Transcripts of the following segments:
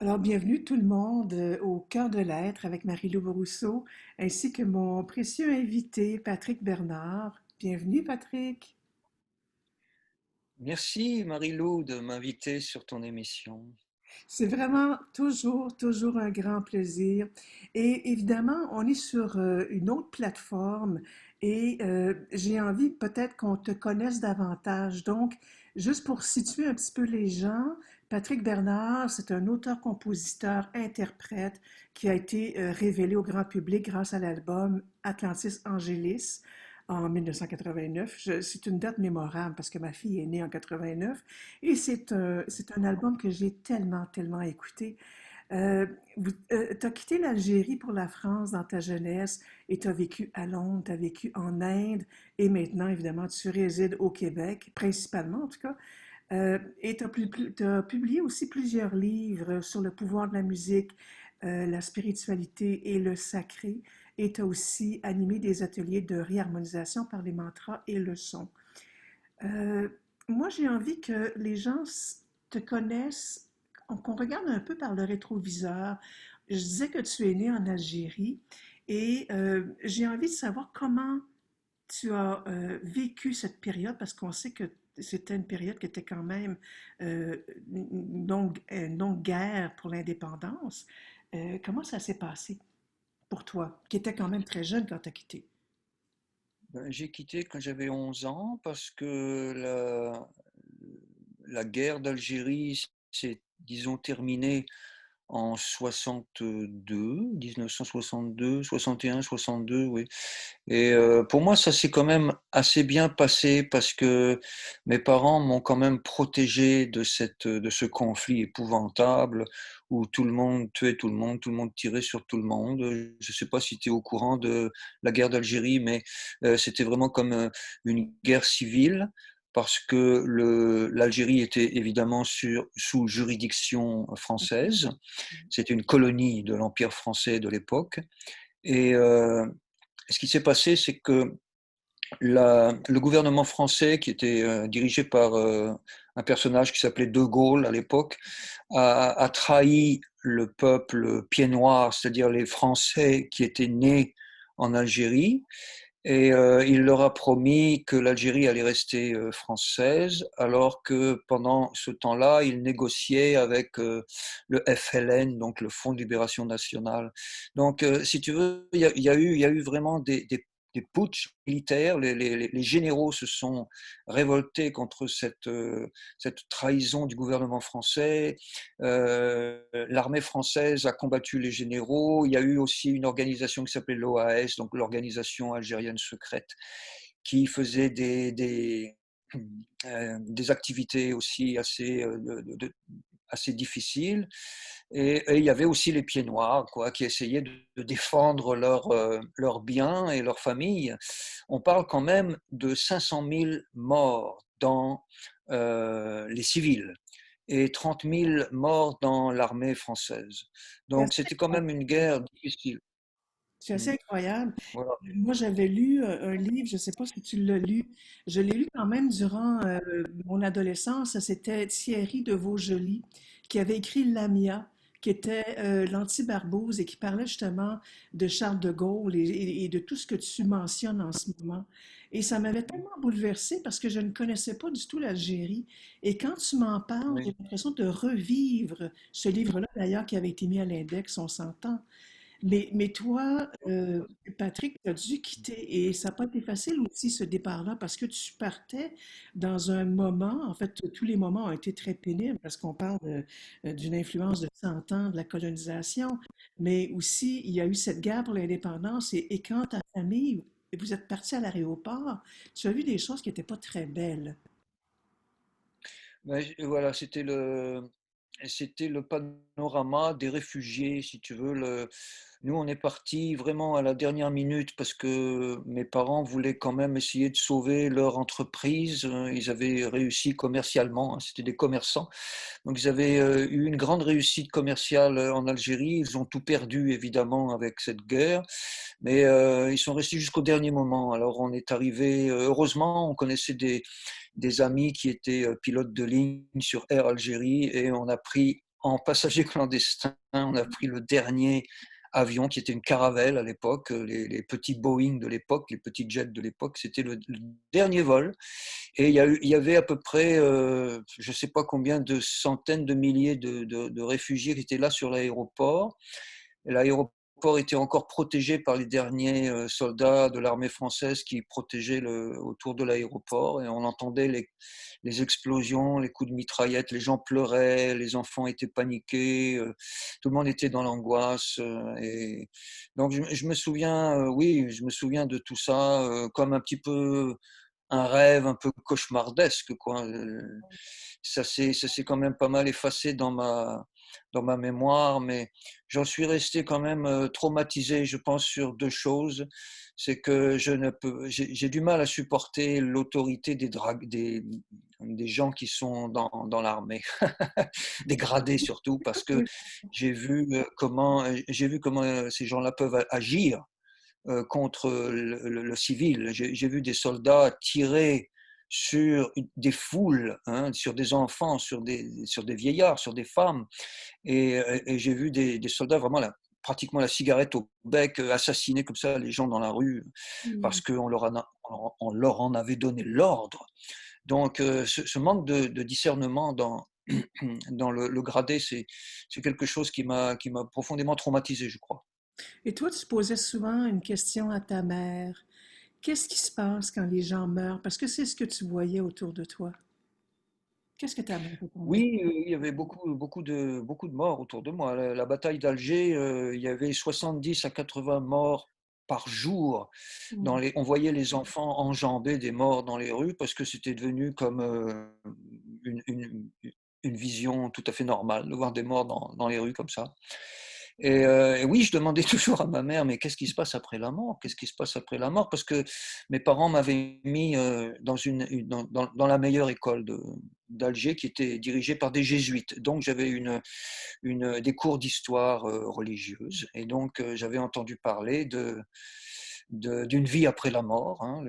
Alors, bienvenue tout le monde au Cœur de l'être avec Marie-Lou Rousseau, ainsi que mon précieux invité Patrick Bernard. Bienvenue Patrick. Merci Marie-Lou de m'inviter sur ton émission. C'est vraiment toujours un grand plaisir. Et évidemment, on est sur une autre plateforme et j'ai envie peut-être qu'on te connaisse davantage. Donc, juste pour situer un petit peu les gens, Patrick Bernard, c'est un auteur-compositeur, interprète qui a été révélé au grand public grâce à l'album Atlantis Angelis en 1989. C'est une date mémorable parce que ma fille est née en 89 et c'est un album que j'ai tellement écouté. Tu as quitté l'Algérie pour la France dans ta jeunesse et tu as vécu à Londres, tu as vécu en Inde et maintenant, évidemment, tu résides au Québec, principalement en tout cas. Et tu as publié aussi plusieurs livres sur le pouvoir de la musique, la spiritualité et le sacré. Et tu as aussi animé des ateliers de réharmonisation par les mantras et le son. Euh, Moi, j'ai envie que les gens te connaissent, qu'on regarde un peu par le rétroviseur. Je disais que tu es né en Algérie et j'ai envie de savoir comment tu as vécu cette période parce qu'on sait que c'était une période qui était quand même une longue guerre pour l'indépendance. Comment ça s'est passé pour toi, qui étais quand même très jeune quand tu as quitté? J'ai quitté quand j'avais 11 ans parce que la guerre d'Algérie s'est, disons, terminée en 62, 1962, 61, 62, oui. Et pour moi, ça s'est quand même assez bien passé parce que mes parents m'ont quand même protégé de ce conflit épouvantable où tout le monde tuait tout le monde tirait sur tout le monde. Je ne sais pas si tu es au courant de la guerre d'Algérie, mais c'était vraiment comme une guerre civile parce que l'Algérie était évidemment sous juridiction française. C'était une colonie de l'Empire français de l'époque. Et ce qui s'est passé, c'est que le gouvernement français, qui était dirigé par un personnage qui s'appelait De Gaulle à l'époque, a trahi le peuple pied-noir, c'est-à-dire les Français qui étaient nés en Algérie, et il leur a promis que l'Algérie allait rester française, alors que pendant ce temps-là, il négociait avec le FLN, donc le Front de Libération Nationale. Donc, si tu veux, il y a eu vraiment des putschs militaires. Les généraux se sont révoltés contre cette trahison du gouvernement français. L'armée française a combattu les généraux. Il y a eu aussi une organisation qui s'appelait l'OAS, donc l'organisation algérienne secrète, qui faisait des activités aussi assez difficiles. Et il y avait aussi les pieds noirs, quoi, qui essayaient de défendre leurs biens et leurs familles. On parle quand même de 500 000 morts dans les civils et 30 000 morts dans l'armée française. C'est Donc assez c'était quand même une guerre difficile. C'est Mm. assez incroyable. Voilà. Moi, j'avais lu un livre, je ne sais pas si tu l'as lu, je l'ai lu quand même durant mon adolescence, c'était Thierry de Vaugely qui avait écrit Lamia, qui était l'anti-Barbouze et qui parlait justement de Charles de Gaulle et de tout ce que tu mentionnes en ce moment. Et ça m'avait tellement bouleversée parce que je ne connaissais pas du tout l'Algérie. Et quand tu m'en parles, j'ai Oui. l'impression de revivre ce livre-là, d'ailleurs, qui avait été mis à l'index, on s'entend. Mais toi, Patrick, tu as dû quitter et ça n'a pas été facile aussi ce départ-là parce que tu partais dans un moment, en fait, tous les moments ont été très pénibles parce qu'on parle d'une influence de 100 ans de la colonisation, mais aussi il y a eu cette guerre pour l'indépendance et quand ta famille, vous êtes parti à l'aéroport, tu as vu des choses qui n'étaient pas très belles. Ben, voilà, c'était le panorama des réfugiés, si tu veux. Nous, on est partis vraiment à la dernière minute parce que mes parents voulaient quand même essayer de sauver leur entreprise. Ils avaient réussi commercialement, hein, c'était des commerçants. Donc, ils avaient eu une grande réussite commerciale en Algérie. Ils ont tout perdu, évidemment, avec cette guerre. Mais ils sont restés jusqu'au dernier moment. Alors, on est arrivé, heureusement, on connaissait des amis qui étaient pilotes de ligne sur Air Algérie et on a pris en passager clandestin. On a pris le dernier avion qui était une Caravelle à l'époque, les petits Boeing de l'époque, les petits jets de l'époque. C'était le dernier vol. Et il y avait à peu près, je ne sais pas combien de centaines de milliers de réfugiés qui étaient là sur l'aéroport. L'aéroport était encore protégé par les derniers soldats de l'armée française qui protégeaient autour de l'aéroport. Et on entendait les explosions, les coups de mitraillette, les gens pleuraient, les enfants étaient paniqués, tout le monde était dans l'angoisse. Et donc je me souviens, oui, je me souviens de tout ça comme un petit peu un rêve un peu cauchemardesque, quoi. Ça s'est quand même pas mal effacé dans ma mémoire, mais j'en suis resté quand même traumatisé, je pense, sur deux choses. C'est que j'ai du mal à supporter l'autorité des gens qui sont dans l'armée, des gradés surtout, parce que Oui. j'ai vu comment ces gens-là peuvent agir contre le civil. J'ai vu des soldats tirer sur des foules, hein, sur des enfants, sur des vieillards, sur des femmes. Et j'ai vu des soldats vraiment là, pratiquement la cigarette au bec, assassiner comme ça les gens dans la rue parce Mm. qu'on on leur en avait donné l'ordre. Donc ce manque de discernement dans le gradé, c'est quelque chose qui m'a profondément traumatisé, je crois. Et toi, tu posais souvent une question à ta mère. Qu'est-ce qui se passe quand les gens meurent? Parce que c'est ce que tu voyais autour de toi. Qu'est-ce que ta mère répondait? Oui, il y avait beaucoup de morts autour de moi. La bataille d'Alger, il y avait 70 à 80 morts par jour. Mm. On voyait les enfants enjamber des morts dans les rues parce que c'était devenu comme une, une- une vision tout à fait normale de voir des morts dans les rues comme ça. Et oui, je demandais toujours à ma mère, mais qu'est-ce qui se passe après la mort? Qu'est-ce qui se passe après la mort? Parce que mes parents m'avaient mis dans la meilleure école d'Alger qui était dirigée par des jésuites. Donc j'avais des cours d'histoire religieuse et donc j'avais entendu parler d'une vie après la mort. Hein,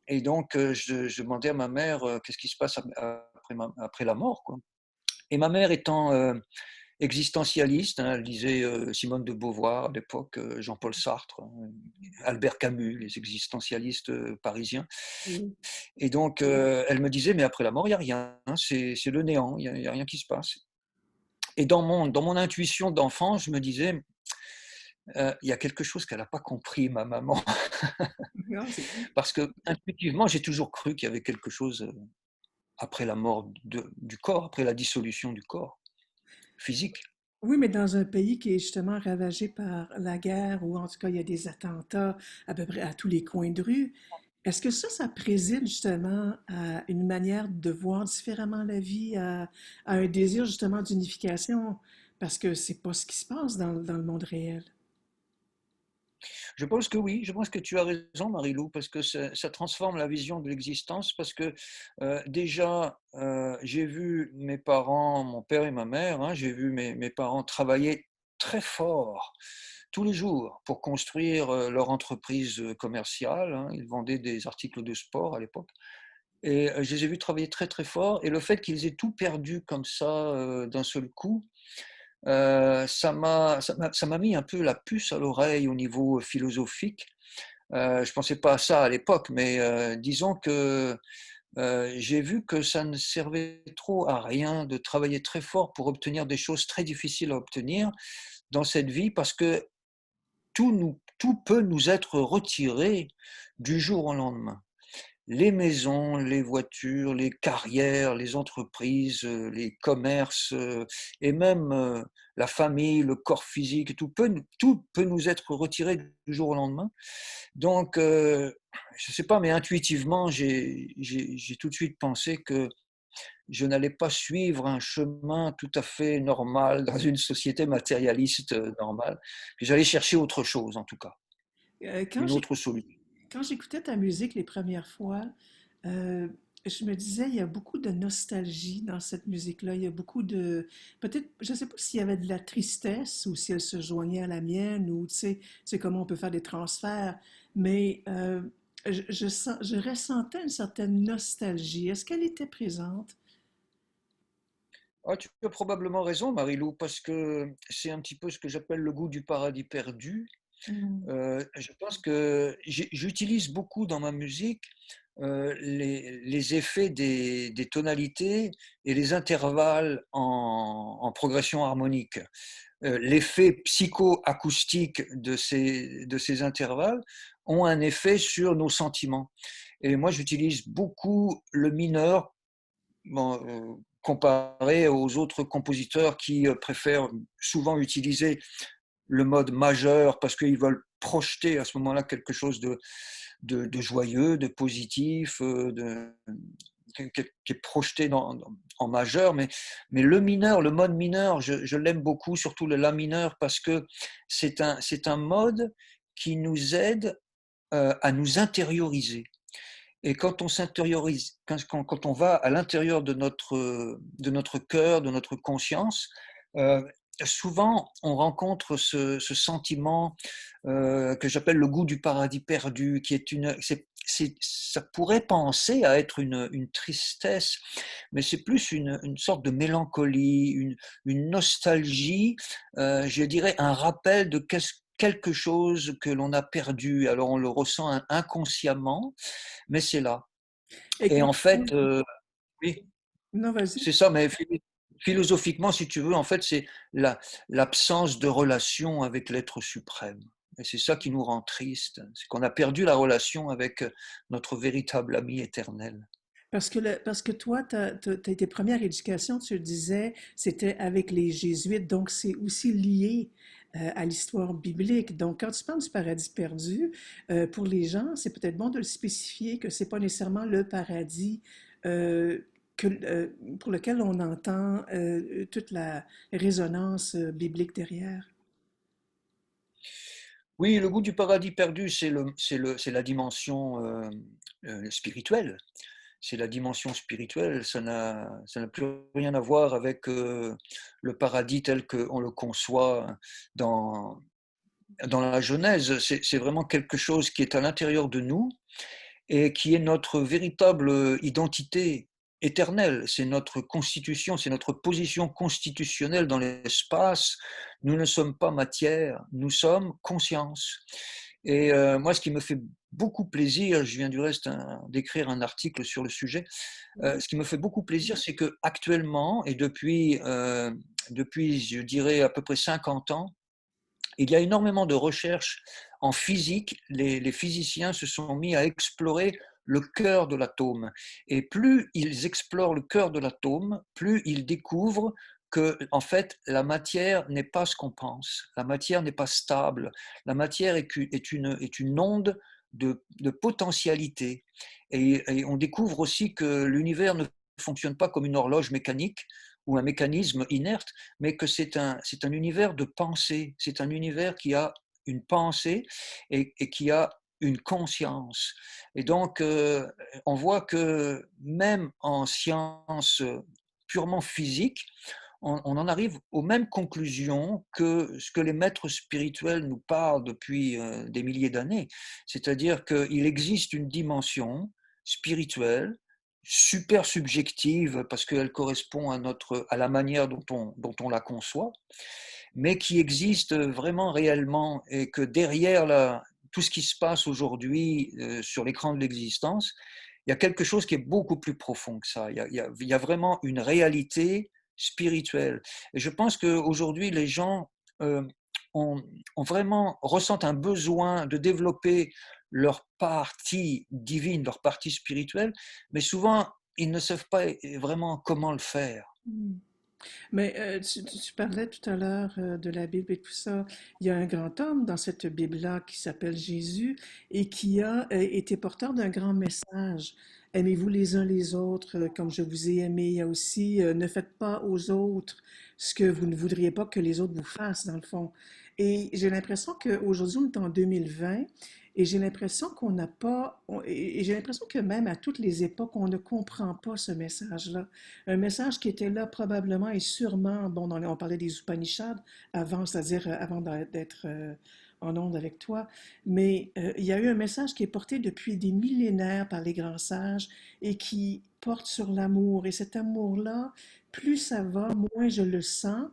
et donc je demandais à ma mère qu'est-ce qui se passe après la mort, quoi. Et ma mère étant existentialiste, hein, elle lisait Simone de Beauvoir à l'époque, Jean-Paul Sartre, hein, Albert Camus, les existentialistes parisiens. Oui. Et donc elle me disait, mais après la mort, il n'y a rien, hein, c'est le néant, il y a rien qui se passe. Et dans mon intuition d'enfant, je me disais, il y a quelque chose qu'elle n'a pas compris, ma maman. Ah, c'est bien. Parce que intuitivement, j'ai toujours cru qu'il y avait quelque chose après la mort du corps, après la dissolution du corps physique. Oui, mais dans un pays qui est justement ravagé par la guerre, ou en tout cas il y a des attentats à peu près à tous les coins de rue, est-ce que ça préside justement à une manière de voir différemment la vie, à un désir justement d'unification? Parce que c'est pas ce qui se passe dans le monde réel. Je pense que oui, je pense que tu as raison, Marie-Lou, parce que ça transforme la vision de l'existence, parce que déjà, j'ai vu mes parents, mon père et ma mère, hein, j'ai vu mes parents travailler très fort tous les jours pour construire leur entreprise commerciale. Hein. Ils vendaient des articles de sport à l'époque. Et je les ai vus travailler très très fort. Et le fait qu'ils aient tout perdu comme ça d'un seul coup, ça m'a mis un peu la puce à l'oreille au niveau philosophique. Je ne pensais pas à ça à l'époque, mais disons que j'ai vu que ça ne servait trop à rien de travailler très fort pour obtenir des choses très difficiles à obtenir dans cette vie, parce que tout peut nous être retiré du jour au lendemain. Les maisons, les voitures, les carrières, les entreprises, les commerces et même la famille, le corps physique, tout peut nous être retiré du jour au lendemain. Donc, je ne sais pas, mais intuitivement, j'ai tout de suite pensé que je n'allais pas suivre un chemin tout à fait normal dans une société matérialiste normale, que j'allais chercher autre chose en tout cas, Quand une autre solution. quand j'écoutais ta musique les premières fois, euh, je me disais, il y a beaucoup de nostalgie dans cette musique-là. Il y a beaucoup de... Peut-être, je ne sais pas s'il y avait de la tristesse ou si elle se joignait à la mienne ou, tu sais, c'est comment on peut faire des transferts. Mais je ressentais une certaine nostalgie. Est-ce qu'elle était présente? Ah, tu as probablement raison, Marie-Lou, parce que c'est un petit peu ce que j'appelle le goût du paradis perdu. Mm. Je pense que j'utilise beaucoup dans ma musique les effets des tonalités et les intervalles en progression harmonique. L'effet psycho-acoustique de ces intervalles ont un effet sur nos sentiments. Et moi, j'utilise beaucoup le mineur, bon, comparé aux autres compositeurs qui préfèrent souvent utiliser le mode majeur parce qu'ils veulent projeter à ce moment-là quelque chose de joyeux, de positif, qui est projeté en majeur, mais le mineur, le mode mineur, je l'aime beaucoup, surtout le la mineur, parce que c'est un mode qui nous aide à nous intérioriser. Et quand on s'intériorise, quand on va à l'intérieur de notre cœur, de notre conscience, euh, souvent on rencontre ce sentiment que j'appelle le goût du paradis perdu, qui est ça pourrait penser à être une tristesse, mais c'est plus une sorte de mélancolie, une nostalgie, je dirais un rappel de quelque chose que l'on a perdu. Alors on le ressent inconsciemment, mais c'est là. Et Et quand, en fait, oui, non, vas-y. c'est ça, mais philosophiquement, si tu veux, en fait, c'est l'absence de relation avec l'être suprême. Et c'est ça qui nous rend triste, c'est qu'on a perdu la relation avec notre véritable ami éternel. Parce que toi, tes premières éducations, tu le disais, c'était avec les Jésuites, donc c'est aussi lié à l'histoire biblique. Donc, quand tu parles du paradis perdu, pour les gens, c'est peut-être bon de le spécifier que c'est pas nécessairement le paradis euh, pour lequel on entend toute la résonance biblique derrière. Oui, le goût du paradis perdu, c'est la dimension spirituelle. C'est la dimension spirituelle, ça n'a plus rien à voir avec le paradis tel qu'on le conçoit dans, dans la Genèse. C'est vraiment quelque chose qui est à l'intérieur de nous et qui est notre véritable identité éternelle. C'est notre constitution, c'est notre position constitutionnelle dans l'espace. Nous ne sommes pas matière, nous sommes conscience. Et moi, ce qui me fait beaucoup plaisir, je viens du reste d'écrire un article sur le sujet, ce qui me fait beaucoup plaisir, c'est que actuellement et depuis, je dirais, à peu près 50 ans, il y a énormément de recherches en physique. Les physiciens se sont mis à explorer le cœur de l'atome. Et plus ils explorent le cœur de l'atome, plus ils découvrent que, en fait, la matière n'est pas ce qu'on pense. La matière n'est pas stable. La matière est une onde de potentialité. Et on découvre aussi que l'univers ne fonctionne pas comme une horloge mécanique ou un mécanisme inerte, mais que c'est un univers de pensée, c'est un univers qui a une pensée et qui a une conscience. Et donc, on voit que même en sciences purement physiques, on en arrive aux mêmes conclusions que ce que les maîtres spirituels nous parlent depuis des milliers d'années. C'est-à-dire qu'il existe une dimension spirituelle, super subjective, parce qu'elle correspond à la manière dont on la conçoit, mais qui existe vraiment réellement, et que derrière tout ce qui se passe aujourd'hui sur l'écran de l'existence, il y a quelque chose qui est beaucoup plus profond que ça. Il y a vraiment une réalité spirituelle. Et je pense qu'aujourd'hui, les gens euh, ont vraiment ressentent un besoin de développer leur partie divine, leur partie spirituelle, mais souvent, ils ne savent pas vraiment comment le faire. Mm. Mais tu parlais tout à l'heure de la Bible et tout ça. Il y a un grand homme dans cette Bible-là qui s'appelle Jésus et qui a été porteur d'un grand message. Aimez-vous les uns les autres comme je vous ai aimé. Il y a aussi ne faites pas aux autres ce que vous ne voudriez pas que les autres vous fassent, dans le fond. Et j'ai l'impression qu'aujourd'hui, on est en 2020 et j'ai l'impression qu'on n'a pas, et j'ai l'impression que même à toutes les époques, on ne comprend pas ce message-là. Un message qui était là probablement et sûrement, bon, on parlait des Upanishads avant, c'est-à-dire avant d'être en onde avec toi, mais il y a eu un message qui est porté depuis des millénaires par les grands sages et qui porte sur l'amour. Et cet amour-là, plus ça va, moins je le sens.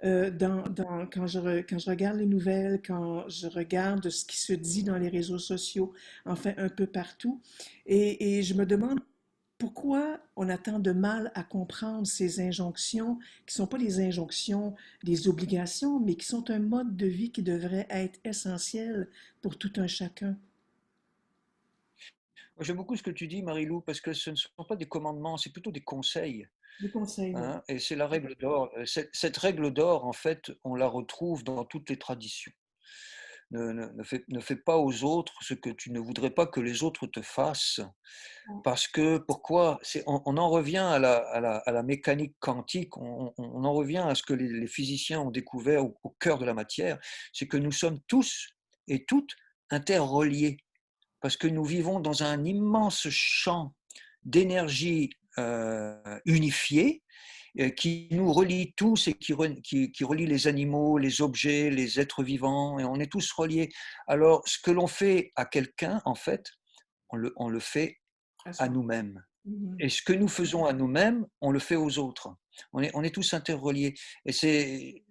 Quand je regarde les nouvelles, quand je regarde ce qui se dit dans les réseaux sociaux, enfin un peu partout, et je me demande pourquoi on a tant de mal à comprendre ces injonctions, qui ne sont pas des injonctions, des obligations, mais qui sont un mode de vie qui devrait être essentiel pour tout un chacun. J'aime beaucoup ce que tu dis, Marie-Lou, parce que ce ne sont pas des commandements, c'est plutôt des conseils. Des conseils, oui. Hein, et c'est la règle d'or. Cette règle d'or, en fait, on la retrouve dans toutes les traditions. Ne fais pas aux autres ce que tu ne voudrais pas que les autres te fassent. Parce que, pourquoi on en revient à la mécanique quantique, on en revient à ce que les physiciens ont découvert au cœur de la matière, c'est que nous sommes tous et toutes interreliés, parce que nous vivons dans un immense champ d'énergie unifié qui nous relie tous et qui relie les animaux, les objets, les êtres vivants, et on est tous reliés. Alors, ce que l'on fait à quelqu'un, en fait, on le fait À à soi. nous-mêmes. Mhm. Et ce que nous faisons à nous-mêmes, on le fait aux autres. On est tous interreliés. Et c'est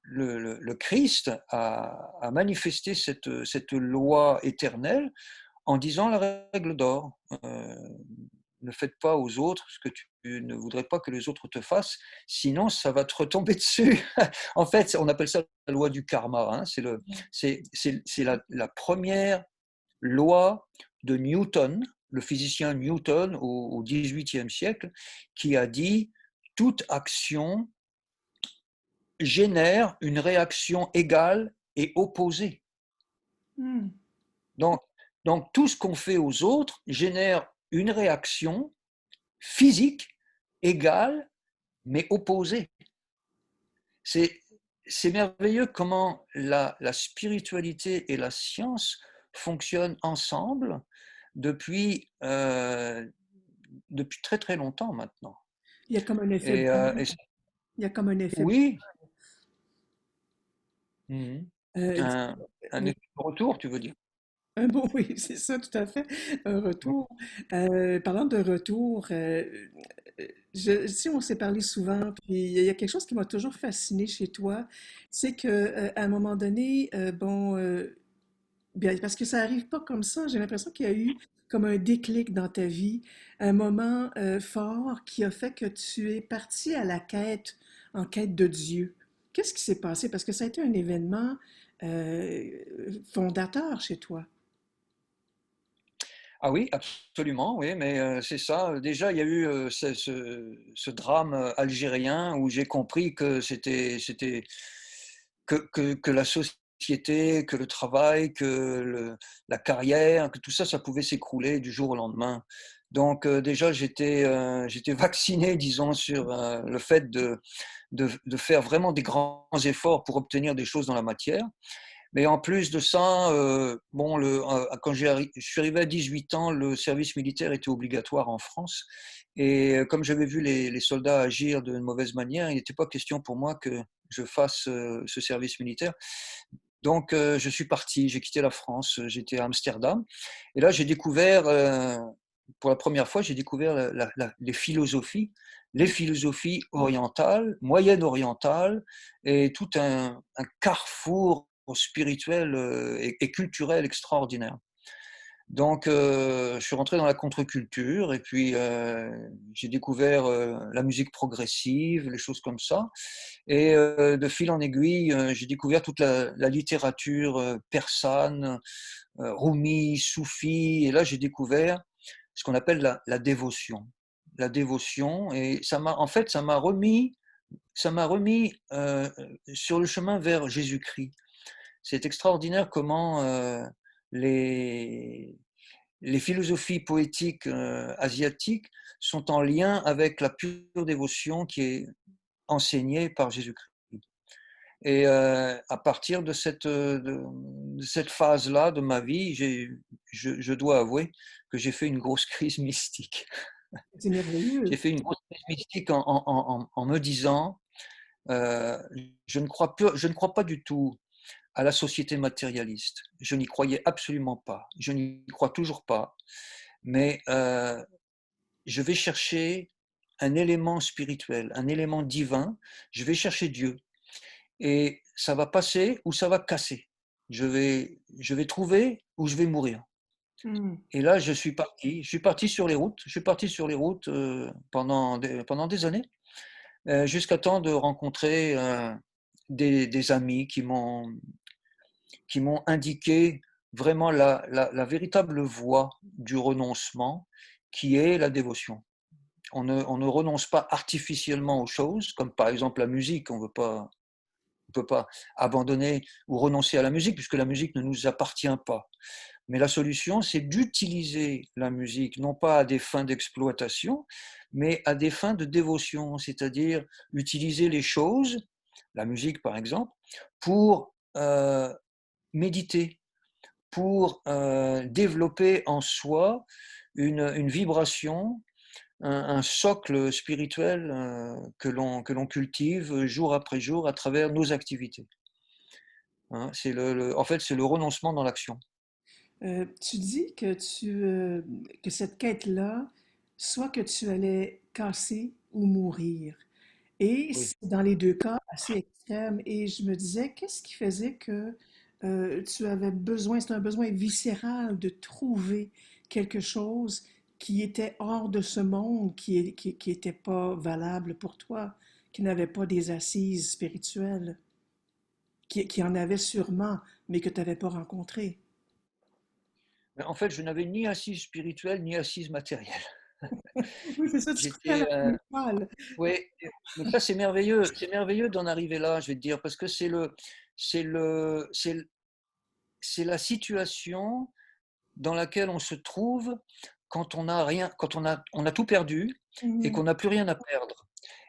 le Christ a manifesté cette loi éternelle en disant la règle d'or. Ne faites pas aux autres ce que tu ne voudrais pas que les autres te fassent, sinon ça va te retomber dessus. En fait, on appelle ça la loi du karma. Hein. C'est la première loi de Newton, le physicien Newton au XVIIIe siècle, qui a dit toute action génère une réaction égale et opposée. Hmm. Donc, donc tout ce qu'on fait aux autres génère une réaction physique égale mais opposée. C'est, c'est merveilleux comment la spiritualité et la science fonctionnent ensemble depuis, depuis très très longtemps maintenant. Il y a comme un effet Et, boule. Il y a comme un effet. oui, mhm. Euh, un, un oui, effet de retour, tu veux dire. un bon, oui, c'est ça, tout à fait. Un retour. Parlant de retour, si on s'est parlé souvent, puis il y a quelque chose qui m'a toujours fasciné chez toi, c'est que à un moment donné, bien, parce que ça arrive pas comme ça. J'ai l'impression qu'il y a eu comme un déclic dans ta vie, un moment fort qui a fait que tu es parti à la quête, en quête de Dieu. Qu'est-ce qui s'est passé? Parce que ça a été un événement fondateur chez toi. Ah oui, absolument, oui, mais c'est ça. Déjà, il y a eu ce drame algérien où j'ai compris que que la société, que le travail, la carrière, que tout ça, ça pouvait s'écrouler du jour au lendemain. Donc déjà, j'étais vacciné, disons, sur le fait de faire vraiment des grands efforts pour obtenir des choses dans la matière. Mais en plus de ça, bon, quand je suis arrivé à 18 ans, le service militaire était obligatoire en France. Et comme j'avais vu les soldats agir de mauvaise manière, il n'était pas question pour moi que je fasse ce service militaire. Donc, je suis parti, j'ai quitté la France, j'étais à Amsterdam. Et là, j'ai découvert, pour la première fois, j'ai découvert les philosophies orientales, moyen-orientales, et tout un carrefour spirituel et culturel extraordinaire. Donc, je suis rentré dans la contre-culture et puis j'ai découvert la musique progressive, les choses comme ça. Et de fil en aiguille, j'ai découvert toute la littérature persane, Rumi, Soufi. Et là, j'ai découvert ce qu'on appelle la dévotion. La dévotion. Et en fait, ça m'a remis sur le chemin vers Jésus-Christ. C'est extraordinaire comment les, les philosophies poétiques asiatiques sont en lien avec la pure dévotion qui est enseignée par Jésus-Christ. Et à partir de cette phase-là de ma vie, je dois avouer que j'ai fait une grosse crise mystique. C'est J'ai merveilleux. fait une grosse crise mystique en me disant, euh, je ne crois pas du tout à la société matérialiste. Je n'y croyais absolument pas. Je n'y crois toujours pas. Mais je vais chercher un élément spirituel, un élément divin, je vais chercher Dieu. Et ça va passer ou ça va casser. Je vais trouver ou je vais mourir. Hmm. Et là, je suis parti sur les routes, je suis parti sur les routes pendant des années, jusqu'à temps de rencontrer des amis qui m'ont indiqué vraiment la véritable voie du renoncement, qui est la dévotion. On ne renonce pas artificiellement aux choses, comme par exemple la musique, on ne peut pas abandonner ou renoncer à la musique, puisque la musique ne nous appartient pas. Mais la solution, c'est d'utiliser la musique, non pas à des fins d'exploitation, mais à des fins de dévotion, c'est-à-dire utiliser les choses, la musique par exemple, pour méditer, pour développer en soi une vibration, un socle spirituel que l'on cultive jour après jour à travers nos activités. Hein, en fait, c'est le renoncement dans l'action. Tu dis que que cette quête-là, soit que tu allais casser ou mourir. Et Oui. c'est dans les deux cas assez extrêmes. Et je me disais, qu'est-ce qui faisait que tu avais besoin, c'est un besoin viscéral de trouver quelque chose qui était hors de ce monde, qui était pas valable pour toi, qui n'avait pas des assises spirituelles, qui en avait sûrement, mais que tu n'avais pas rencontré. Mais en fait, je n'avais ni assise spirituelle ni assise matérielle. Oui, c'est ça, tu croyais à J'étais, la bonne étoile. oui, donc ça c'est merveilleux d'en arriver là, je vais te dire, parce que c'est le, c'est, c'est la situation dans laquelle on se trouve quand on a rien, on a tout perdu et Mhm. qu'on n'a plus rien à perdre.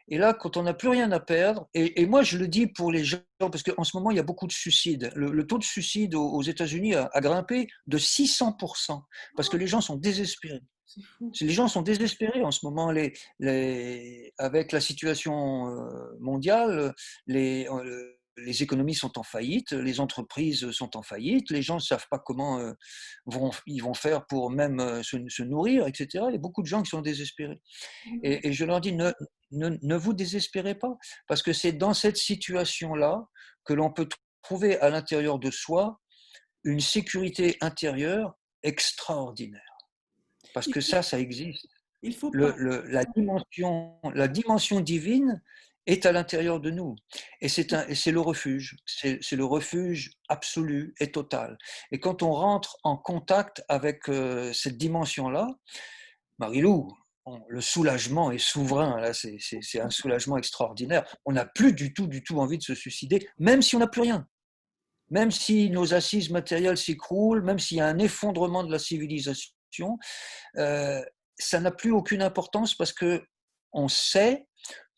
Et là, quand on n'a plus rien à perdre, et moi je le dis pour les gens, parce qu'en ce moment il y a beaucoup de suicides. Le taux de suicide aux États-Unis a grimpé de 600%, parce que les gens sont désespérés. C'est fou. Les gens sont désespérés en ce moment, avec la situation mondiale, les économies sont en faillite, les entreprises sont en faillite, les gens ne savent pas comment ils vont faire pour même se nourrir, etc. Il y a beaucoup de gens qui sont désespérés. Et je leur dis, ne vous désespérez pas, parce que c'est dans cette situation-là que l'on peut trouver à l'intérieur de soi une sécurité intérieure extraordinaire. Parce Il que faut, ça existe. il faut pas. La dimension divine est à l'intérieur de nous. Et c'est le refuge. C'est le refuge absolu et total. Et quand on rentre en contact avec cette dimension-là, Marilou, le soulagement est souverain. Là, c'est un soulagement extraordinaire. On n'a plus du tout envie de se suicider, même si on n'a plus rien. Même si nos assises matérielles s'écroulent, même s'il y a un effondrement de la civilisation, euh, ça n'a plus aucune importance parce que on sait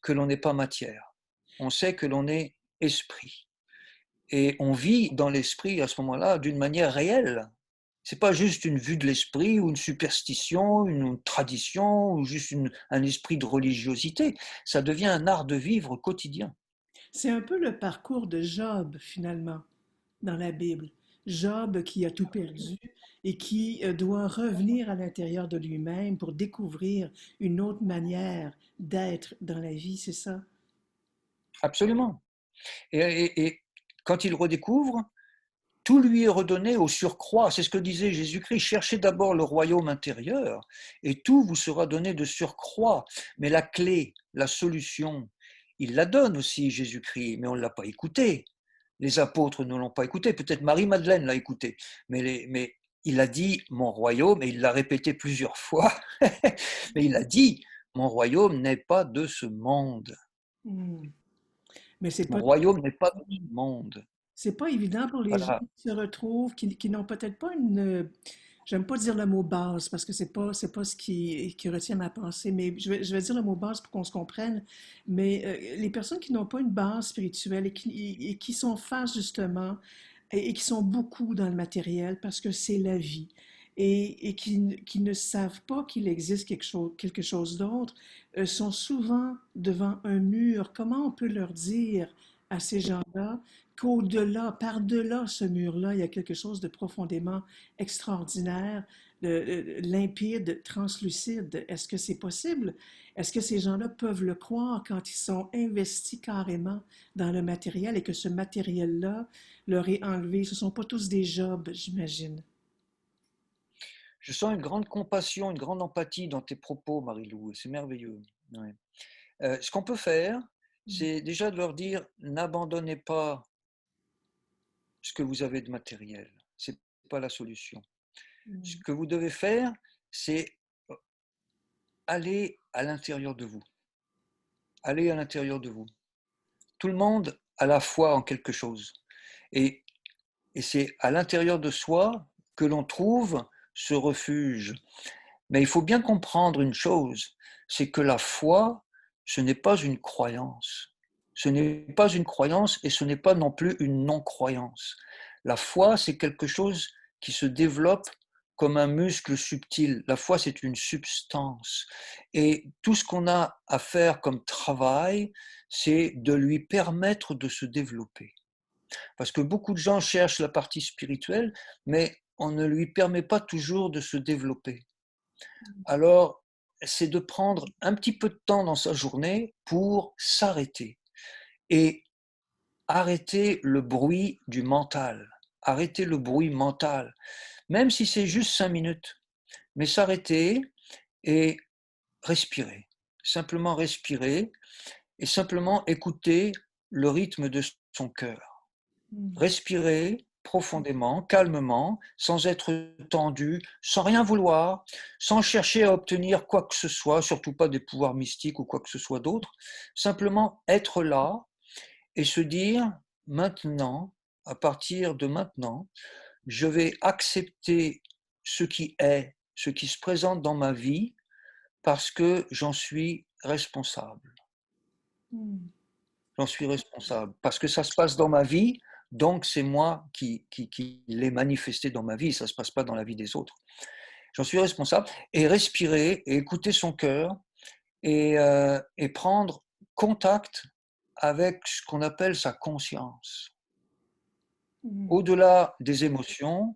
que l'on n'est pas matière, on sait que l'on est esprit. Et on vit dans l'esprit à ce moment-là d'une manière réelle. C'est pas juste une vue de l'esprit ou une superstition, une tradition ou juste un esprit de religiosité. Ça devient un art de vivre quotidien. C'est un peu le parcours de Job, finalement, dans la Bible. Job qui a tout perdu et qui doit revenir à l'intérieur de lui-même pour découvrir une autre manière d'être dans la vie, c'est ça? Absolument. Et quand il redécouvre, tout lui est redonné au surcroît. C'est ce que disait Jésus-Christ. Cherchez d'abord le royaume intérieur et tout vous sera donné de surcroît. Mais la clé, la solution, il la donne aussi, Jésus-Christ, mais on ne l'a pas écouté. Les apôtres ne l'ont pas écouté. Peut-être Marie-Madeleine l'a écouté. Mais il a dit mon royaume, et il l'a répété plusieurs fois, mais il a dit mon royaume n'est pas de ce monde. Hmm. Mais c'est Mon pas, royaume n'est pas de ce monde. c'est pas évident pour les gens Voilà. qui se retrouvent, qui n'ont peut-être pas une, j'aime pas dire le mot base parce que c'est pas ce qui retient ma pensée, mais je vais dire le mot base pour qu'on se comprenne. Mais les personnes qui n'ont pas une base spirituelle et qui sont face justement et qui sont beaucoup dans le matériel parce que c'est la vie et qui ne savent pas qu'il existe quelque chose d'autre, sont souvent devant un mur. Comment on peut leur dire à ces gens-là qu'au-delà, par-delà ce mur-là, il y a quelque chose de profondément extraordinaire, limpide, translucide. Est-ce que c'est possible? Est-ce que ces gens-là peuvent le croire quand ils sont investis carrément dans le matériel et que ce matériel-là leur est enlevé? Ce ne sont pas tous des jobs, j'imagine. Je sens une grande compassion, une grande empathie dans tes propos, Marie-Lou, et c'est merveilleux. Ouais. Ce qu'on peut faire, Mm, c'est déjà de leur dire, n'abandonnez pas ce que vous avez de matériel. Ce n'est pas la solution. Ce mm, que vous devez faire, c'est aller à l'intérieur de vous. Aller à l'intérieur de vous. Tout le monde a la foi en quelque chose. Et, et c'est à l'intérieur de soi que l'on trouve ce refuge. Mais il faut bien comprendre une chose, c'est que la foi, ce n'est pas une croyance. Ce n'est pas une croyance et ce n'est pas non plus une non-croyance. La foi, c'est quelque chose qui se développe comme un muscle subtil. La foi, c'est une substance. Et tout ce qu'on a à faire comme travail, c'est de lui permettre de se développer. Parce que beaucoup de gens cherchent la partie spirituelle, mais on ne lui permet pas toujours de se développer. Alors, c'est de prendre un petit peu de temps dans sa journée pour s'arrêter et arrêter le bruit du mental. Arrêter le bruit mental, même si c'est juste 5 minutes, mais s'arrêter et respirer. Simplement respirer et simplement écouter le rythme de son cœur. mm, Respirer profondément, calmement, sans être tendu, sans rien vouloir, sans chercher à obtenir quoi que ce soit, surtout pas des pouvoirs mystiques ou quoi que ce soit d'autre, simplement être là et se dire, maintenant, à partir de maintenant, je vais accepter ce qui est, ce qui se présente dans ma vie, parce que j'en suis responsable. mm, J'en suis responsable. Parce que ça se passe dans ma vie, donc c'est moi qui l'ai manifesté dans ma vie, ça ne se passe pas dans la vie des autres. J'en suis responsable. Et respirer, et écouter son cœur, et prendre contact avec ce qu'on appelle sa conscience. mm. Au-delà des émotions,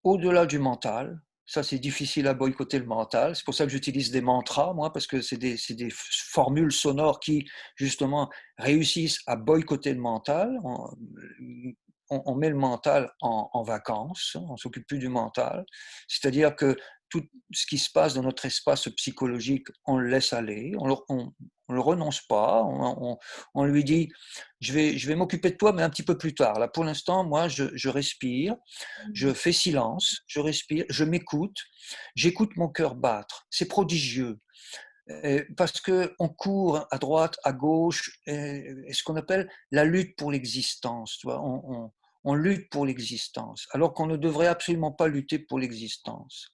au-delà du mental. Ça, c'est difficile à boycotter le mental. C'est pour ça que j'utilise des mantras, moi, parce que c'est des formules sonores qui, justement, réussissent à boycotter le mental. On met le mental en vacances, on ne s'occupe plus du mental. C'est-à-dire que tout ce qui se passe dans notre espace psychologique, on le laisse aller, on le renonce pas, on lui dit, je vais m'occuper de toi, mais un petit peu plus tard. Là, pour l'instant, moi, je respire, je fais silence, je respire, je m'écoute, j'écoute mon cœur battre. C'est prodigieux. Parce qu'on court à droite, à gauche, et ce qu'on appelle la lutte pour l'existence. Tu vois, on lutte pour l'existence, alors qu'on ne devrait absolument pas lutter pour l'existence.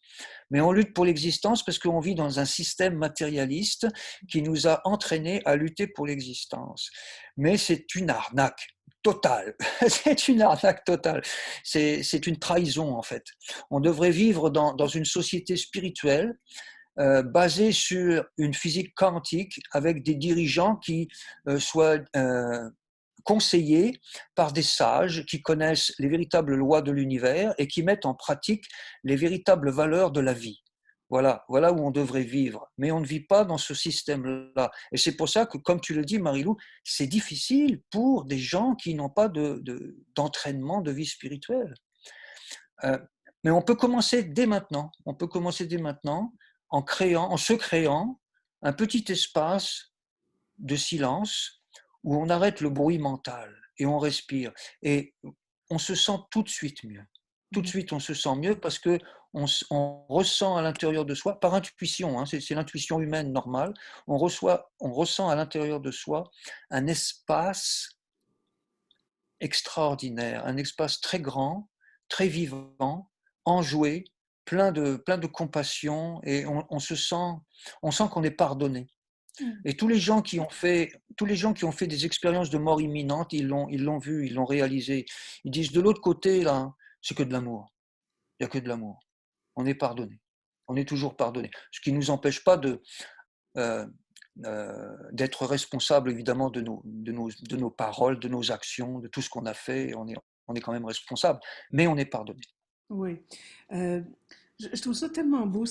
Mais on lutte pour l'existence parce qu'on vit dans un système matérialiste qui nous a entraînés à lutter pour l'existence. Mais c'est une arnaque totale. C'est une arnaque totale. C'est une trahison, en fait. On devrait vivre dans une société spirituelle basée sur une physique quantique avec des dirigeants qui soient conseillés par des sages qui connaissent les véritables lois de l'univers et qui mettent en pratique les véritables valeurs de la vie. Voilà où on devrait vivre. Mais on ne vit pas dans ce système-là. Et c'est pour ça que, comme tu le dis, Marie-Lou, c'est difficile pour des gens qui n'ont pas d'entraînement de vie spirituelle. Euh, mais on peut commencer dès maintenant. On peut commencer dès maintenant en se créant un petit espace de silence où on arrête le bruit mental et on respire. Et on se sent tout de suite mieux. Tout de suite, on se sent mieux parce que on ressent à l'intérieur de soi, par intuition, hein, c'est l'intuition humaine normale, on ressent à l'intérieur de soi un espace extraordinaire, un espace très grand, très vivant, enjoué, plein de compassion, et on sent qu'on est pardonné. Mm. Et tous les gens qui ont fait des expériences de mort imminente, ils l'ont vu, ils l'ont réalisé. Ils disent de l'autre côté, là, c'est que de l'amour. Il n'y a que de l'amour. On est pardonné. On est toujours pardonné. Ce qui ne nous empêche pas euh, d'être responsable évidemment de nos paroles, de nos actions, de tout ce qu'on a fait. On est quand même responsable, mais on est pardonné. Oui. Euh, je trouve ça tellement beau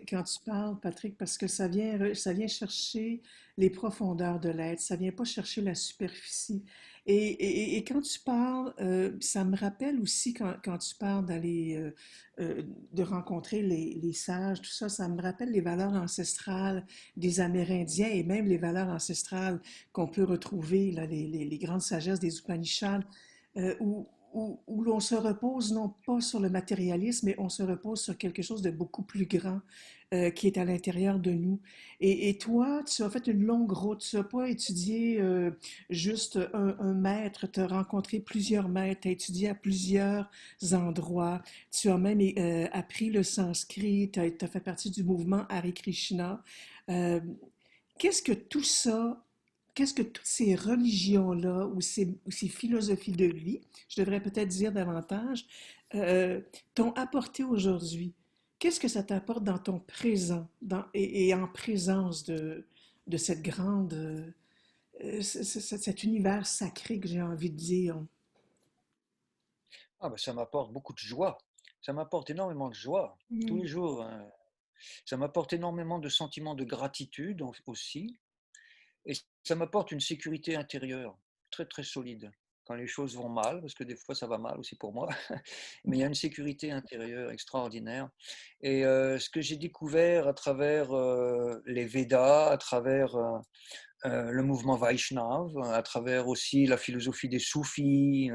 quand tu parles, Patrick, parce que ça vient chercher les profondeurs de l'être, ça vient pas chercher la superficie. Et quand tu parles, ça me rappelle aussi quand tu parles euh, de rencontrer les sages, tout ça, ça me rappelle les valeurs ancestrales des Amérindiens et même les valeurs ancestrales qu'on peut retrouver, là, les grandes sagesses des Upanishads, où l'on se repose non pas sur le matérialisme, mais on se repose sur quelque chose de beaucoup plus grand qui est à l'intérieur de nous. Et toi, tu as fait une longue route, tu n'as pas étudié juste un maître, tu as rencontré plusieurs maîtres, tu as étudié à plusieurs endroits, tu as même appris le sanskrit, tu as fait partie du mouvement Hare Krishna. Euh, Qu'est-ce que tout ça, qu'est-ce que toutes ces religions-là ou ces philosophies de vie, je devrais peut-être dire davantage, euh, t'ont apporté aujourd'hui? Qu'est-ce que ça t'apporte dans ton présent et en présence de cette grande, cet univers sacré que j'ai envie de dire? Ah ben, ça m'apporte beaucoup de joie. Ça m'apporte énormément de joie tous les Mm. jours, hein. Ça m'apporte énormément de sentiments de gratitude aussi. Et ça m'apporte une sécurité intérieure très, très solide. Quand les choses vont mal, parce que des fois ça va mal aussi pour moi, mais il y a une sécurité intérieure extraordinaire. Et ce que j'ai découvert à travers les Védas, à travers le mouvement Vaishnav, à travers aussi la philosophie des soufis,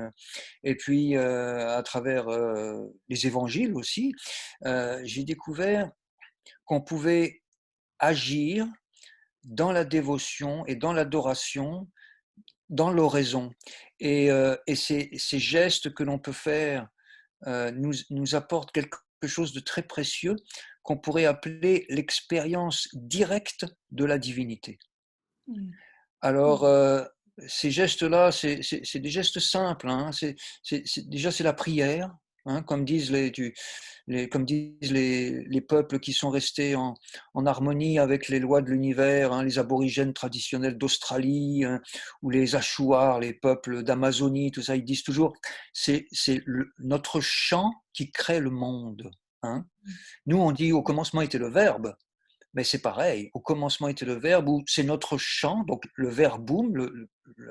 et puis à travers les évangiles aussi, j'ai découvert qu'on pouvait agir dans la dévotion et dans l'adoration, dans l'oraison. Et ces gestes que l'on peut faire nous apportent quelque chose de très précieux qu'on pourrait appeler l'expérience directe de la divinité. Mm. Alors, ces gestes-là, c'est des gestes simples, hein. Déjà, c'est la prière, hein, comme disent les peuples qui sont restés en harmonie avec les lois de l'univers, hein, les aborigènes traditionnels d'Australie, hein, ou les Achuars, les peuples d'Amazonie, tout ça, ils disent toujours, notre chant qui crée le monde, hein. Nous, on dit au commencement était le Verbe, mais c'est pareil, au commencement était le Verbe, où c'est notre chant, donc le verbum,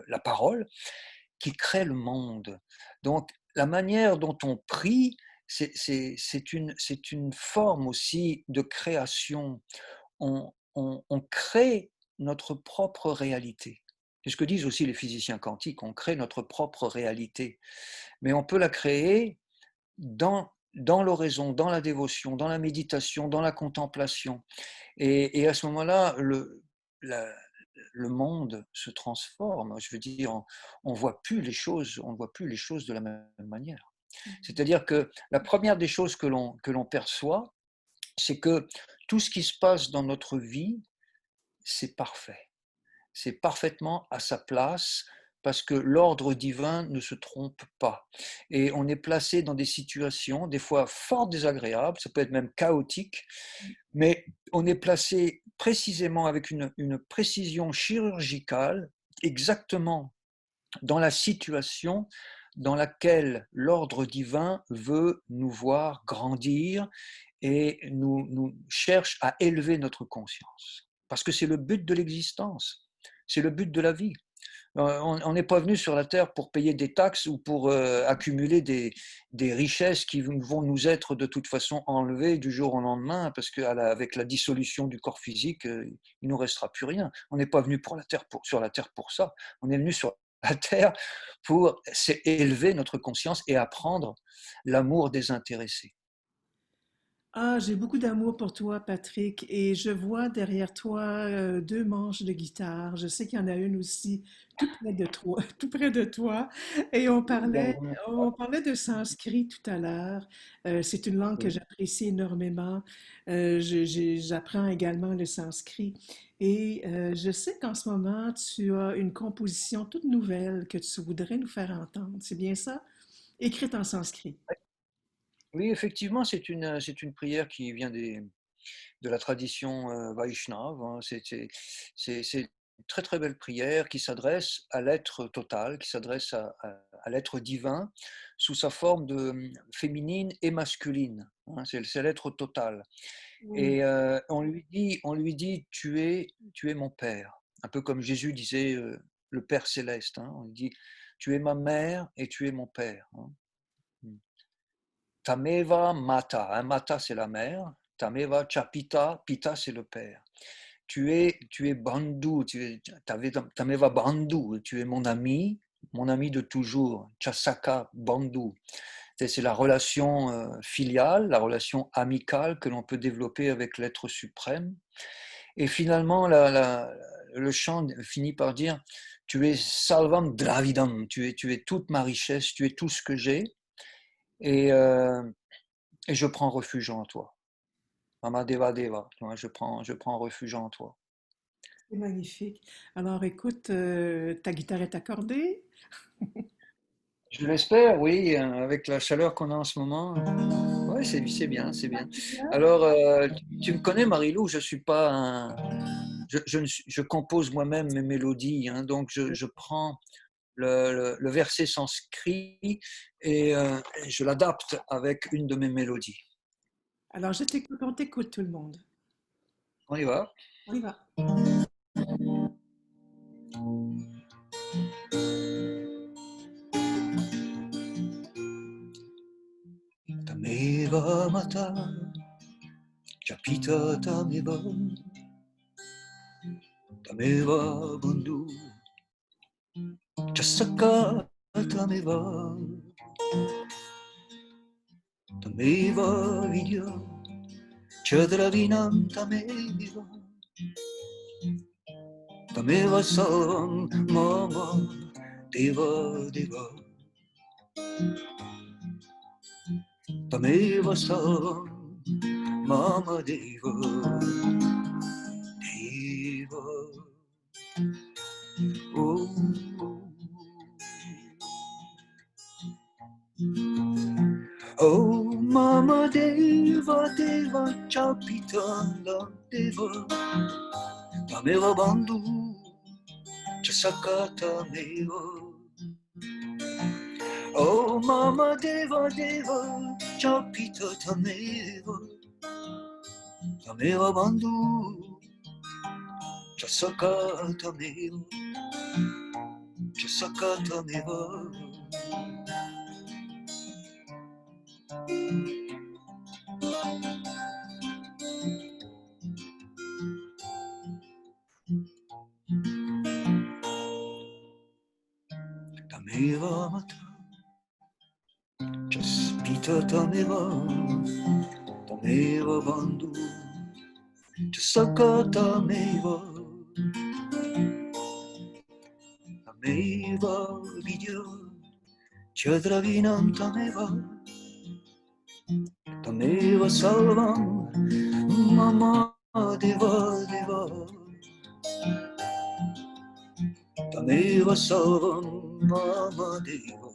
la parole, qui crée le monde. Donc la manière dont on prie, c'est une forme aussi de création. On crée notre propre réalité. C'est ce que disent aussi les physiciens quantiques, on crée notre propre réalité. Mais on peut la créer dans l'oraison, dans la dévotion, dans la méditation, dans la contemplation. Et à ce moment-là, la- le monde se transforme. Je veux dire, on voit plus les choses, on ne voit plus les choses de la même manière. C'est-à-dire que la première des choses que l'on perçoit, c'est que tout ce qui se passe dans notre vie, c'est parfait. C'est parfaitement à sa place parce que l'ordre divin ne se trompe pas. Et on est placé dans des situations, des fois fort désagréables, ça peut être même chaotique, mais on est placé précisément avec une précision chirurgicale, exactement dans la situation dans laquelle l'ordre divin veut nous voir grandir et nous cherche à élever notre conscience. Parce que c'est le but de l'existence, c'est le but de la vie. On n'est pas venu sur la Terre pour payer des taxes ou pour accumuler des richesses qui vont nous être de toute façon enlevées du jour au lendemain, parce qu'avec la dissolution du corps physique, il ne nous restera plus rien. On n'est pas venu sur la Terre pour ça. On est venu sur la Terre pour élever notre conscience et apprendre l'amour désintéressé. Ah, j'ai beaucoup d'amour pour toi, Patrick, et je vois derrière toi deux manches de guitare. Je sais qu'il y en a une aussi tout près de toi, tout près de toi. Et on parlait de sanskrit tout à l'heure. C'est une langue que Oui. j'apprécie énormément. J'apprends également le sanskrit. Et je sais qu'en ce moment, tu as une composition toute nouvelle que tu voudrais nous faire entendre. C'est bien ça? Écrite en sanskrit. Oui, effectivement, c'est une prière qui vient de la tradition Vaishnava, hein. C'est une très très belle prière qui s'adresse à l'être total, qui s'adresse à l'être divin sous sa forme féminine et masculine, hein. C'est l'être total. Oui, Et on lui dit tu es mon Père. Un peu comme Jésus disait le Père céleste, hein. On lui dit tu es ma mère et tu es mon Père, hein. Mm. Tameva Mata, hein, Mata c'est la mère, Tameva Chapita, Pita c'est le Père. Tu es Bandhu, Tameva Bandhu, tu es mon ami de toujours, Chasaka Bandhu. C'est la relation filiale, la relation amicale que l'on peut développer avec l'être suprême. Et finalement, le chant finit par dire tu es Salvam Dravidam, tu es toute ma richesse, tu es tout ce que j'ai, et, euh, et je prends refuge en toi. Mama Deva Deva, je prends refuge en toi. c'est magnifique. Alors écoute, ta guitare est accordée? Je l'espère, oui, avec la chaleur qu'on a en ce moment. Oui, c'est bien, c'est bien. Alors, tu me connais, Marilou, je suis pas un, je compose moi-même mes mélodies, hein, donc je prends le verset sanskrit et je l'adapte avec une de mes mélodies. Alors je t'écoute, on t'écoute tout le monde. On y va. On y va. Tameva mata, chapita tameva bandhu, chasaka tameva, tameva vidya, chadravinam tameva, tameva savam mama deva deva, tameva savam mama deva deva. Oh, oh mama deva deva chapitanda deva, tameva bandhu chasakata meva. Oh mama deva deva chapita tameva, tameva bandhu chasakata meva, chasakata meva. Tameva mata chaspita tameva, tameva bandhu chasakata meva, tameva vidya chadravinam tameva, tameva salvam mama deva deva, tameva salvam mama deva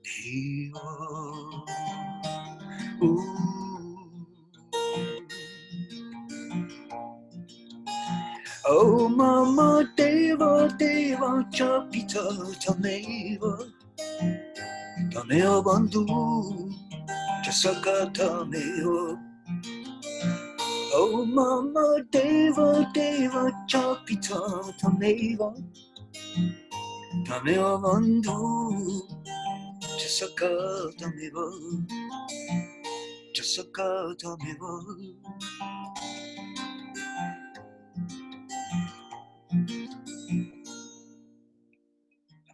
deva. Oh mama deva deva chapita tameva, tameva bandhu chasakata meva. Oh mama deva deva chapita tameva, tameva bandhu chasakata meva, chasakata meva.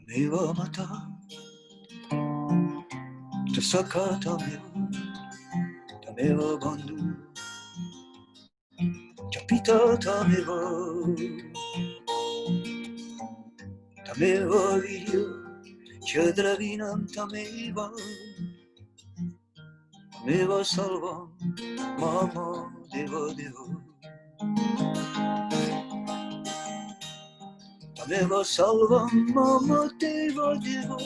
Tameva mata chasakata meva, tameva bandhu chapita tameva, tameva vidya chadravinam tameva, tameva salvam mama deva deva, tameva salvam mama deva deva.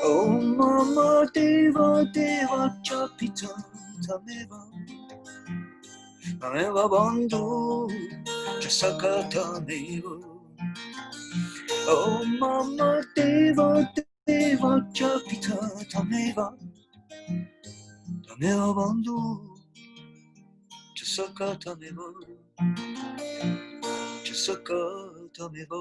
Oh mama deva deva chapita tameva tameva bandhu chasaka tameva. Oh mama deva deva chapita tameva tameva bandhu chasaka tameva chasaka tameva.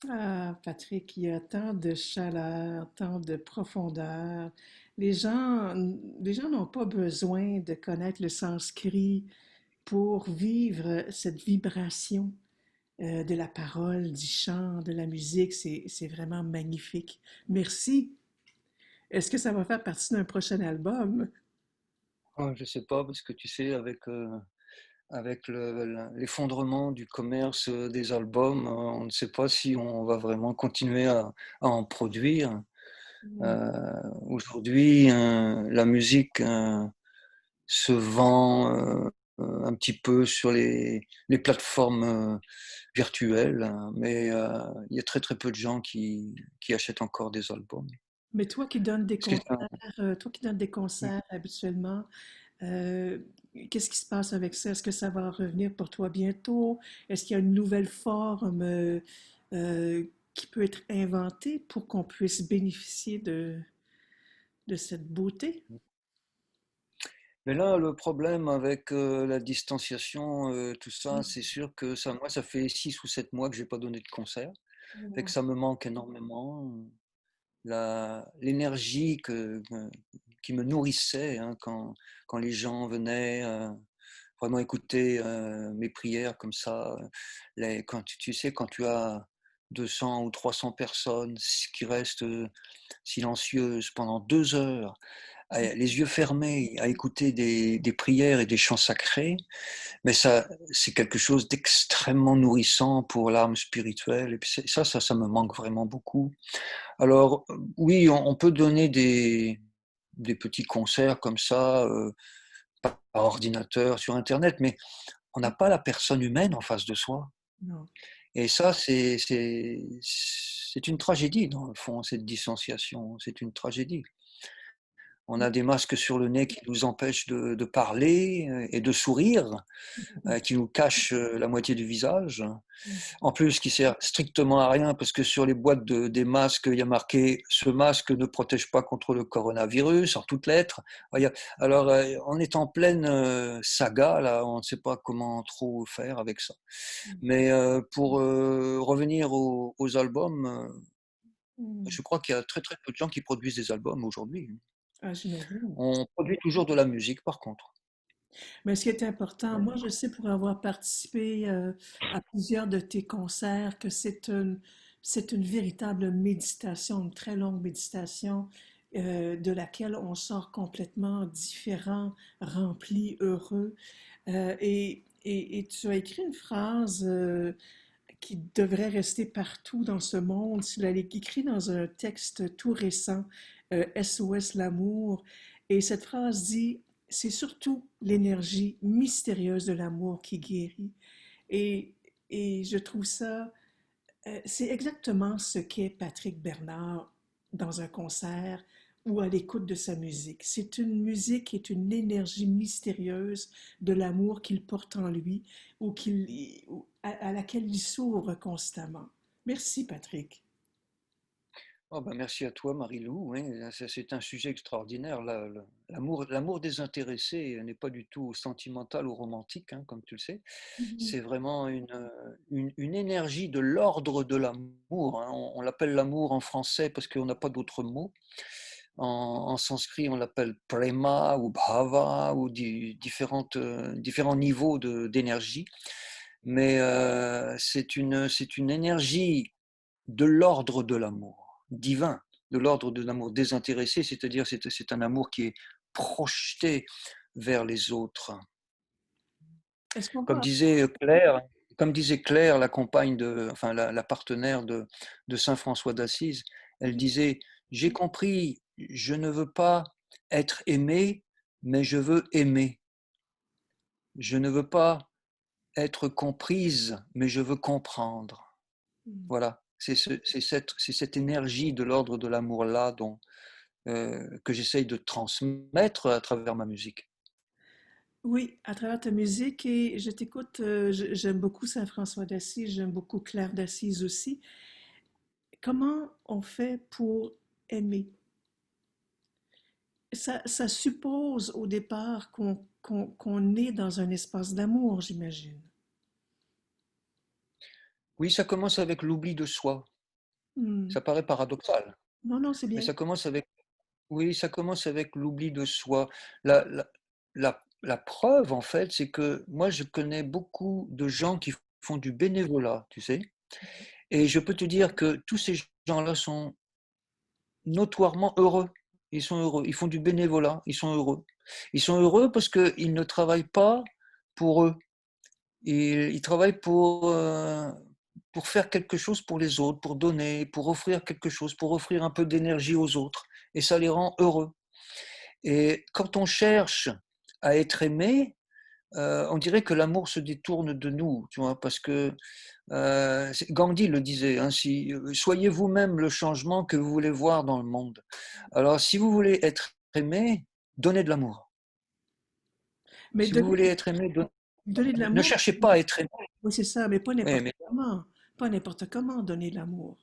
Ah, Patrick, il y a tant de chaleur, tant de profondeur. Les gens n'ont pas besoin de connaître le sanskrit pour vivre cette vibration de la parole, du chant, de la musique. C'est vraiment magnifique. Merci. Est-ce que ça va faire partie d'un prochain album? Oh, je sais pas, parce que tu sais, avec l'effondrement du commerce des albums, on ne sait pas si on va vraiment continuer à en produire. Mm. Aujourd'hui, la musique se vend un petit peu sur les plateformes virtuelles, mais il y a très très peu de gens qui achètent encore des albums. Mais toi qui donnes des Ce qui est concerts, toi qui donnes des concerts habituellement, euh, qu'est-ce qui se passe avec ça? Est-ce que ça va revenir pour toi bientôt? Est-ce qu'il y a une nouvelle forme euh, qui peut être inventée pour qu'on puisse bénéficier de cette beauté? Mais là, le problème avec la distanciation, tout ça, c'est sûr que ça, moi, ça fait 6 ou 7 mois que j'ai pas donné de concert, fait que Mm. ça me manque énormément. L'énergie qui me nourrissait hein, quand les gens venaient vraiment écouter mes prières comme ça. Quand tu sais, quand tu as 200 ou 300 personnes qui restent silencieuses pendant 2 heures, les yeux fermés, à écouter des prières et des chants sacrés, mais ça, c'est quelque chose d'extrêmement nourrissant pour l'âme spirituelle. Et puis ça me manque vraiment beaucoup. Alors, oui, on peut donner des petits concerts comme ça, par ordinateur, sur Internet, mais on n'a pas la personne humaine en face de soi. Non. Et ça, c'est une tragédie, dans le fond, cette distanciation. C'est une tragédie. On a des masques sur le nez qui nous empêchent de parler et de sourire, qui nous cachent la moitié du visage. En plus, qui sert strictement à rien, parce que sur les boîtes des masques, il y a marqué «Ce masque ne protège pas contre le coronavirus» en toutes lettres. Alors, on est en pleine saga, là, on ne sait pas comment trop faire avec ça. Mais pour revenir aux albums, Mm. je crois qu'il y a très très peu de gens qui produisent des albums aujourd'hui. Ah, j'imagine. On produit toujours de la musique, par contre. Mais ce qui est important, Ouais. moi je sais pour avoir participé à plusieurs de tes concerts que c'est une véritable méditation, une très longue méditation de laquelle on sort complètement différent, rempli, heureux. Et tu as écrit une phrase qui devrait rester partout dans ce monde. Tu l'as écrit dans un texte tout récent, SOS l'amour. Et cette phrase dit, c'est surtout l'énergie mystérieuse de l'amour qui guérit. Et, et je trouve ça, c'est exactement ce qu'est Patrick Bernard dans un concert ou à l'écoute de sa musique. C'est une musique qui est une énergie mystérieuse de l'amour qu'il porte en lui ou à laquelle il s'ouvre constamment. Merci, Patrick. Oh ben merci à toi, Marie-Lou. Oui, c'est un sujet extraordinaire. L'amour désintéressé n'est pas du tout sentimental ou romantique, hein, comme tu le sais. Mhm. C'est vraiment une énergie de l'ordre de l'amour. Hein. On l'appelle l'amour en français parce qu'on n'a pas d'autre mot. En sanskrit, on l'appelle prema ou bhava ou différents niveaux d'énergie. Mais c'est une énergie de l'ordre de l'amour divin, de l'ordre de l'amour désintéressé, c'est-à-dire c'est un amour qui est projeté vers les autres. Est-ce qu'on Comme va... disait Claire, comme disait Claire, la compagne enfin la partenaire de Saint François d'Assise, elle disait j'ai je ne veux pas être aimé, mais je veux aimer. Je ne veux pas être comprise, mais je veux comprendre. Mmh. Voilà, c'est cette énergie de l'ordre de l'amour-là que j'essaye de transmettre à travers ma musique. Oui, à travers ta musique et je t'écoute, j'aime beaucoup Saint-François d'Assise, j'aime beaucoup Claire d'Assise aussi. Comment on fait pour aimer? Ça suppose au départ qu'on est dans un espace d'amour, j'imagine. Oui, ça commence avec l'oubli de soi. Hmm. Ça paraît paradoxal, Non, non, c'est mais bien. ça commence avec oui, ça commence avec l'oubli de soi. La la la preuve, en fait, c'est que moi, je connais beaucoup de gens qui font du bénévolat, tu sais? Et je peux te dire que tous ces gens-là sont notoirement heureux. Ils sont heureux. Ils font du bénévolat, ils sont heureux. Ils sont heureux parce qu'ils ne travaillent pas pour eux. Ils travaillent pour faire quelque chose pour les autres, pour donner, pour offrir quelque chose, pour offrir un peu d'énergie aux autres. Et ça les rend heureux. Et quand on cherche à être aimé, on dirait que l'amour se détourne de nous, tu vois, parce que Gandhi le disait, hein, soyez vous-même le changement que vous voulez voir dans le monde. Alors, si vous voulez être aimé, donnez de l'amour. Mais Si vous voulez être aimé, donner de ne l'amour, cherchez pas à être aimé. oui, c'est ça, mais pas Oui, n'importe mais, comment. Pas n'importe comment donner de l'amour.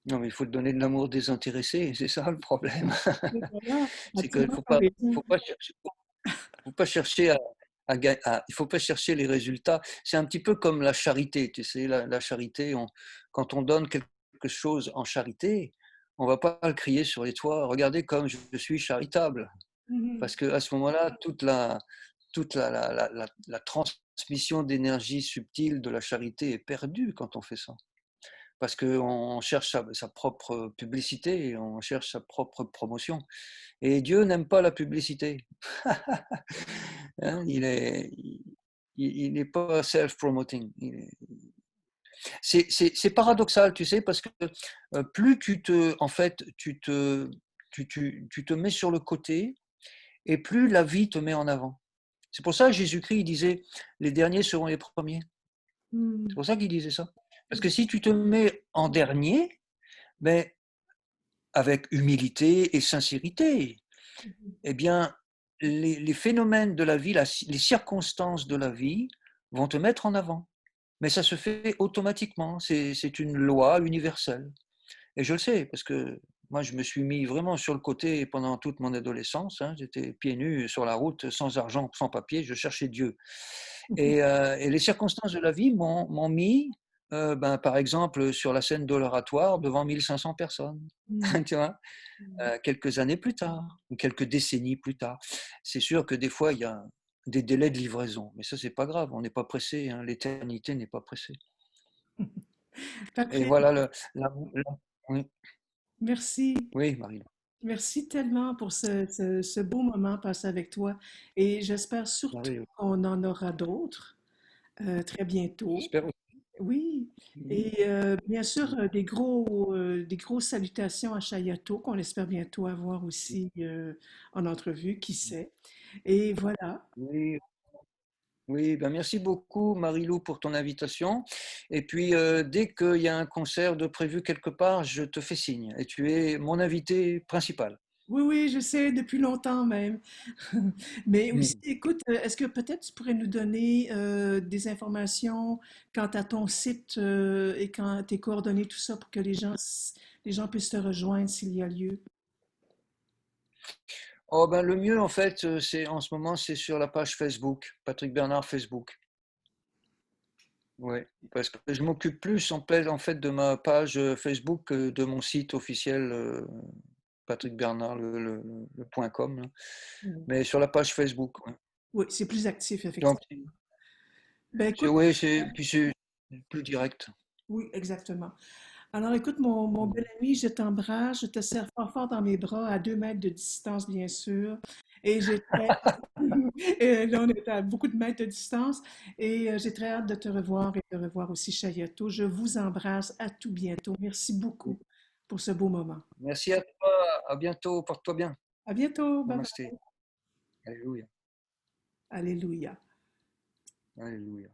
non, mais il faut donner de l'amour désintéressé, c'est ça le problème. Et voilà, C'est qu'il absolument t'as raison. faut pas chercher il faut pas chercher les résultats. C'est un petit peu comme la charité, tu sais, la charité, quand on donne quelque chose en charité, on va pas le crier sur les toits, regardez comme je suis charitable. Mhm. Parce qu'à ce moment-là, la transmission d'énergie subtile de la charité est perdue quand on fait ça. Parce qu'on cherche sa propre publicité, et on cherche sa propre promotion. Et Dieu n'aime pas la publicité. Hein, il n'est pas self-promoting. C'est paradoxal, tu sais, parce que plus en fait, tu te mets sur le côté, et plus la vie te met en avant. C'est pour ça que Jésus-Christ il disait, les derniers seront les premiers. C'est Mhm. pour ça qu'il disait ça. Parce que si tu te mets en dernier, ben, avec humilité et sincérité, eh bien, les phénomènes de la vie, les circonstances de la vie vont te mettre en avant. Mais ça se fait automatiquement. C'est une loi universelle. Et je le sais, parce que moi, je me suis mis vraiment sur le côté pendant toute mon adolescence, hein. J'étais pieds nus sur la route, sans argent, sans papier, je cherchais Dieu. Et les circonstances de la vie m'ont mis, ben, par exemple, sur la scène de l'oratoire devant 1500 personnes. Mhm. Tu vois, quelques années plus tard, ou quelques décennies plus tard. C'est sûr que des fois, il y a des délais de livraison, mais ça, c'est pas grave, on n'est pas pressé, hein, l'éternité n'est pas pressée. Et Parfait. voilà oui, Merci. oui, Marie. Merci tellement pour ce beau moment passé avec toi. Et j'espère surtout Marie, qu'on en aura d'autres très bientôt. j'espère aussi. Oui. Et bien sûr, des grosses salutations à Chayato, qu'on espère bientôt avoir aussi en entrevue, qui sait. Et voilà. Oui, oui, ben merci beaucoup Marie-Lou pour ton invitation. Et puis dès qu'il y a un concert de prévu quelque part, je te fais signe. Et tu es mon invité principal. Oui, oui, je sais, depuis longtemps même. Mais aussi, Mm. écoute, est-ce que peut-être tu pourrais nous donner des informations quant à ton site et quand tes coordonnées, tout ça, pour que les gens puissent te rejoindre s'il y a lieu? Oh ben le mieux en fait, c'est en ce moment, c'est sur la page Facebook, Patrick Bernard Facebook. Ouais, parce que je m'occupe plus en fait de ma page Facebook que de mon site officiel Patrick Bernard le point .com là. Oui, Mais sur la page Facebook. Ouais. oui, c'est plus actif, Donc effectivement. Ben écoute, ouais, c'est plus direct. oui, exactement. Alors écoute, mon bel Mhm. ami, je t'embrasse, je te serre fort fort dans mes bras, à 2 mètres de distance, bien sûr. Et j'ai très... Et là, on est à beaucoup de mètres de distance. Et j'ai très hâte de te revoir et de revoir aussi Chayato. Je vous embrasse. À tout bientôt. Merci beaucoup pour ce beau moment. Merci à toi. À bientôt. Porte-toi bien. À bientôt. Bye bye. Namasté. Alléluia. Alléluia. Alléluia.